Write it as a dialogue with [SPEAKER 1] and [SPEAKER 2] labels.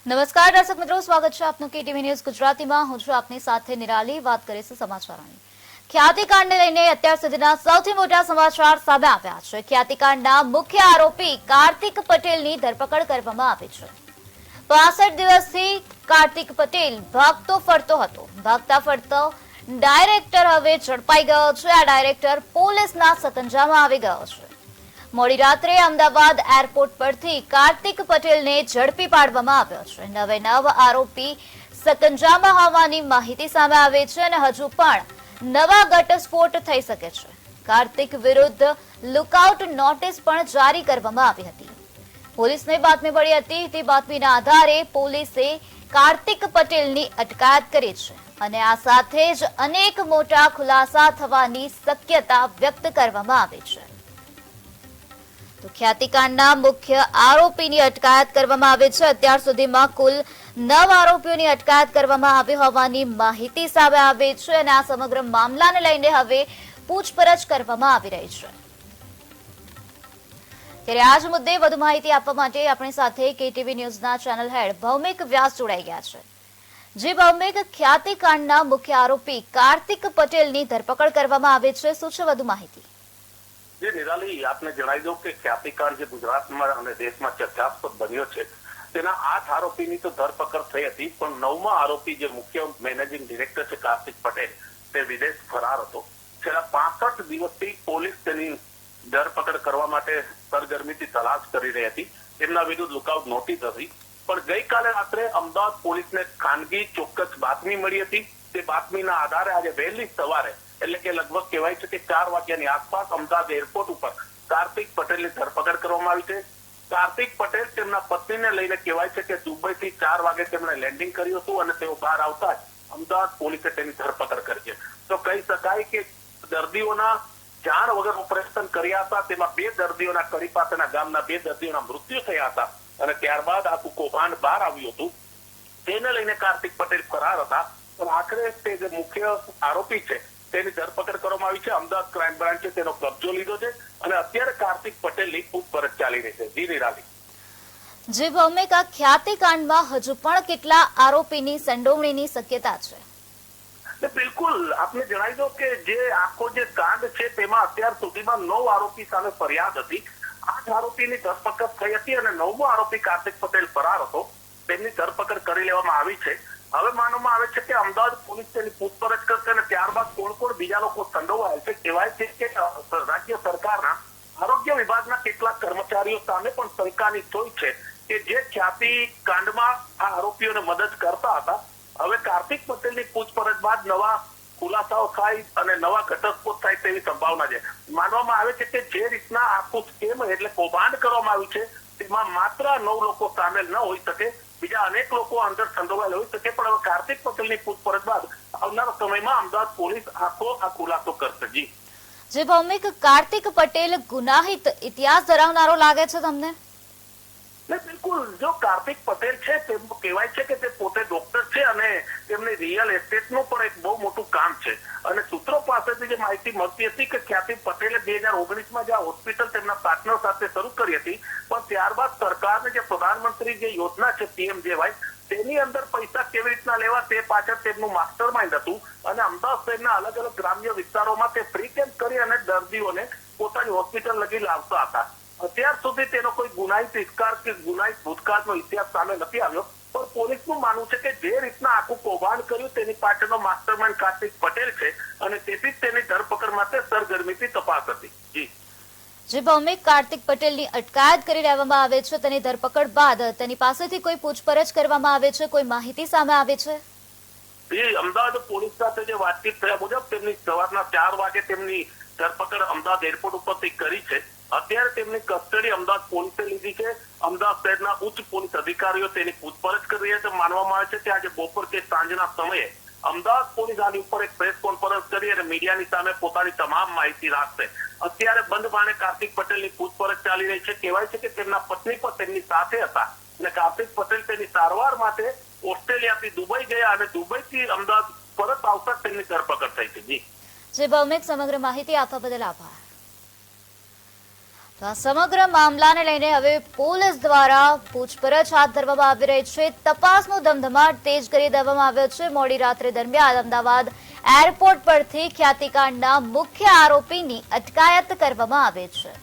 [SPEAKER 1] નમસ્કાર દર્શક મિત્રો, સ્વાગત છે આપનું કેટીવી ન્યૂઝ ગુજરાતીમાં। હું છું આપની સાથે નિરાલી। વાત કરીશું સમાચારોની। ખ્યાતિકાંડને લઈને અત્યાર સુધીના સૌથી મોટા સમાચાર સામે આવ્યા છે। ખ્યાતિકાંડના મુખ્ય આરોપી કાર્તિક પટેલની ધરપકડ કરવામાં આવી છે। 65 દિવસથી કાર્તિક પટેલ ભાગતો ફરતો હતો। ભાગતા ફરતો ડાયરેક્ટર હવે ઝડપાઈ ગયો છે। આ ડાયરેક્ટર પોલીસના સકંજામાં આવી ગયો છે। મોડી રાત્રે અમદાવાદ એરપોર્ટ પરથી કાર્તિક પટેલને ઝડપી પાડવામાં આવ્યો છે। નવે નવ આરોપી સકંજામાં હોવાની માહિતી સામે આવી છે અને હજુ પણ નવા ઘટસ્ફોટ થઈ શકે છે। કાર્તિક વિરુદ્ધ લુકઆઉટ નોટિસ પણ જારી કરવામાં આવી હતી। પોલીસને બાતમી મળી હતી। તે બાતમીના આધારે પોલીસે કાર્તિક પટેલની અટકાયત કરી છે અને આ સાથે જ અનેક મોટા ખુલાસા થવાની શક્યતા વ્યક્ત કરવામાં આવી છે। તો ખ્યાતિકાંડના મુખ્ય આરોપીની અટકાયત કરવામાં આવી છે। અત્યાર સુધીમાં કુલ 9 આરોપીઓની અટકાયત કરવામાં આવી હોવાની માહિતી સામે આવી છે અને આ સમગ્ર મામલાને લઈને હવે પૂછપરછ કરવામાં આવી રહી છે। ત્યારે આ જ મુદ્દે વધુ માહિતી આપવા માટે આપણી સાથે કેટીવી ન્યૂઝના ચેનલ હેડ ભૌમિક વ્યાસ જોડાઈ ગયા છે। જે ભૌમિક, ખ્યાતિકાંડના મુખ્ય આરોપી કાર્તિક પટેલની ધરપકડ કરવામાં આવી છે, શું છે વધુ માહિતી?
[SPEAKER 2] જે નિરાલી, આપને જણાવી દઉં કે ખ્યાતિકાંડ જે ગુજરાતમાં અને દેશમાં ચર્ચાસ્પદ બન્યો છે તેના 8 આરોપીની તો ધરપકડ થઈ હતી, પણ 9મા આરોપી જે મુખ્ય મેનેજિંગ ડિરેક્ટર છે કાર્તિક પટેલ, તે વિદેશ ફરાર હતો। છેલ્લા 65 દિવસથી પોલીસ તેની ધરપકડ કરવા માટે સરગર્મીથી તલાશ કરી રહી હતી। તેમના વિરુદ્ધ લુકઆઉટ નોટિસ હતી, પણ ગઈકાલે રાત્રે અમદાવાદ પોલીસને ખાનગી ચોક્કસ બાતમી મળી હતી। તે બાતમીના આધારે આજે વહેલી સવારે, એટલે કે લગભગ કહેવાય છે કે 4 વાગ્યાની આસપાસ અમદાવાદ એરપોર્ટ ઉપર કાર્તિક પટેલની ધરપકડ કરવામાં આવી છે। કાર્તિક પટેલ તેમના પત્નીને લઈને કહેવાય છે કે દુબઈથી 4 વાગે તેમણે લેન્ડિંગ કર્યું હતું અને તેઓ બહાર આવતા જ અમદાવાદ પોલીસે તેની ધરપકડ કરી છે। તો કહી શકાય કે દર્દીઓના જાણ વગર ઓપરેશન કર્યા હતા। તેમાં 2 દર્દીઓના કડી પાસેના ગામના 2 દર્દીઓના મૃત્યુ થયા હતા અને ત્યારબાદ આખું કૌભાંડ બહાર આવ્યું હતું। તેને લઈને કાર્તિક પટેલ ફરાર હતા, પણ આખરે તે જે મુખ્ય આરોપી છે તેની ધરપકડ કરવામાં આવી છે। અમદાવાદ ક્રાઇમ બ્રાન્ચે તેનો કબજો લીધો છે અને અત્યારે કાર્તિક પટેલની પૂછપરછ ચાલી રહી છે। જી નિરાલી।
[SPEAKER 1] જે ભૌમિક, આ ખ્યાતિકાંડમાં હજુ પણ કેટલા આરોપીની સંડોવણીની શક્યતા છે?
[SPEAKER 2] બિલકુલ, આપને જણાવી દો કે જે આખો જે કાંડ છે તેમાં અત્યાર સુધીમાં 9 આરોપી સામે ફરિયાદ હતી। 8 આરોપીની ધરપકડ થઈ હતી અને 9મો આરોપી કાર્તિક પટેલ ફરાર હતો। તેમની ધરપકડ કરી લેવામાં આવી છે। હવે માનવામાં આવે છે કે અમદાવાદ પોલીસ તેની પૂછપરછ કરશે અને ત્યારબાદ કોણ કોણ બીજા લોકો સંડોવાયેલ છે। કહેવાય છે કે રાજ્ય સરકારના આરોગ્ય વિભાગના કેટલાક કર્મચારીઓ સામે પણ શંકાની સોય છે કે જે ખ્યાતિ કાંડમાં આ આરોપીઓને મદદ કરતા હતા। હવે કાર્તિક પટેલની પૂછપરછ બાદ નવા ખુલાસાઓ થાય અને નવા ઘટસ્ફોટ થાય તેવી સંભાવના છે। માનવામાં આવે છે કે જે રીતના આખું સ્કેમ એટલે કૌભાંડ કરવામાં આવ્યું છે તેમાં માત્ર 9 લોકો સામેલ ન હોઈ શકે, બીજા અનેક લોકો અંદર સંડોવાયેલ હોઈ શકે, પણ હવે કાર્તિક પટેલની પૂછપરછ બાદ આવનારા સમયમાં અમદાવાદ પોલીસ આ ખુલાસો કરશે। જી
[SPEAKER 1] જે ભૌમિક, કાર્તિક પટેલ ગુનાહિત ઇતિહાસ ધરાવનારો લાગે છે તમને?
[SPEAKER 2] બિલકુલ, જો કાર્તિક પટેલ છે તે કહેવાય છે કે તે પોતે ડોક્ટર છે અને તેમની રિયલ એસ્ટેટનું પણ એક બહુ મોટું કામ છે અને સૂત્રો પાસેથી જે માહિતી મળતી હતી કે ખ્યાતિ પટેલે 2019માં જે હોસ્પિટલ તેમના પાર્ટનર સાથે શરૂ કરી હતી, પણ ત્યારબાદ સરકારની જે પ્રધાનમંત્રી જે યોજના છે PMJY, તેની અંદર પૈસા કેવી રીતના લેવા તે પાછળ તેમનું માસ્ટર માઇન્ડ હતું અને અમદાવાદ શહેરના અલગ અલગ ગ્રામ્ય વિસ્તારોમાં તે ફ્રી કેમ્પ કરી અને દર્દીઓને પોતાની હોસ્પિટલ લગી લાવતા હતા। અત્યાર સુધી તેનો કોઈ ગુનાહિત ઇતિહાસ કે ગુનાહિત ભૂતકાળનો ઇતિહાસ સામે નથી આવ્યો, પણ પોલીસનું માનવું છે કે જે રીતના આખું કૌભાંડ કર્યું તેની પાછળનો માસ્ટરમાઇન્ડ કાર્તિક પટેલ છે અને તેથી જ તેની ધરપકડ માટે સરગર્મીથી તપાસ હતી। જી
[SPEAKER 1] જે ભૌમિક, કાર્તિક પટેલની અટકાયત કરી લેવામાં આવે છે, તેની ધરપકડ બાદ તેની પાસેથી કોઈ પૂછપરછ કરવામાં આવે છે, કોઈ માહિતી સામે આવે છે?
[SPEAKER 2] અમદાવાદ પોલીસ સાથે જે વાતચીત થયા મુજબ તેમની સવારના 4 વાગે તેમની ધરપકડ અમદાવાદ એરપોર્ટ ઉપરથી કરી છે। અત્યારે તેમની કસ્ટડી અમદાવાદ પોલીસે લીધી છે। અમદાવાદ શહેરના ઉચ્ચ પોલીસ અધિકારીઓ તેની પૂછપરછ કરી રહ્યા છે। માનવામાં આવે છે કે આજે બપોર કે સાંજના સમયે અમદાવાદ પોલીસ આની ઉપર એક પ્રેસ કોન્ફરન્સ કરી અને મીડિયાની સામે પોતાની તમામ માહિતી રાખશે। અત્યારે બંધ બારણે કાર્તિક પટેલની પૂછપરછ ચાલી રહી છે। કહેવાય છે કે તેમના પત્ની પણ તેમની સાથે હતા અને કાર્તિક પટેલ તેની સારવાર માટે ઓસ્ટ્રેલિયાથી દુબઈ ગયા અને દુબઈથી અમદાવાદ પરત આવતા તેમની ધરપકડ થઈ છે। જી
[SPEAKER 1] જે ભૌમિક, સમગ્ર માહિતી આપવા બદલ આભાર। તો આ સમગ્ર મામલાને લઈને હવે પોલીસ દ્વારા પૂછપરછ હાથ ધરવામાં આવી રહી છે. તપાસનો ધમધમાટ તેજ કરી દેવામાં આવ્યો છે. મોડી રાત્રે દરમિયાન અમદાવાદ એરપોર્ટ પરથી ખ્યાતિકાંડના મુખ્ય આરોપીની અટકાયત કરવામાં આવી છે.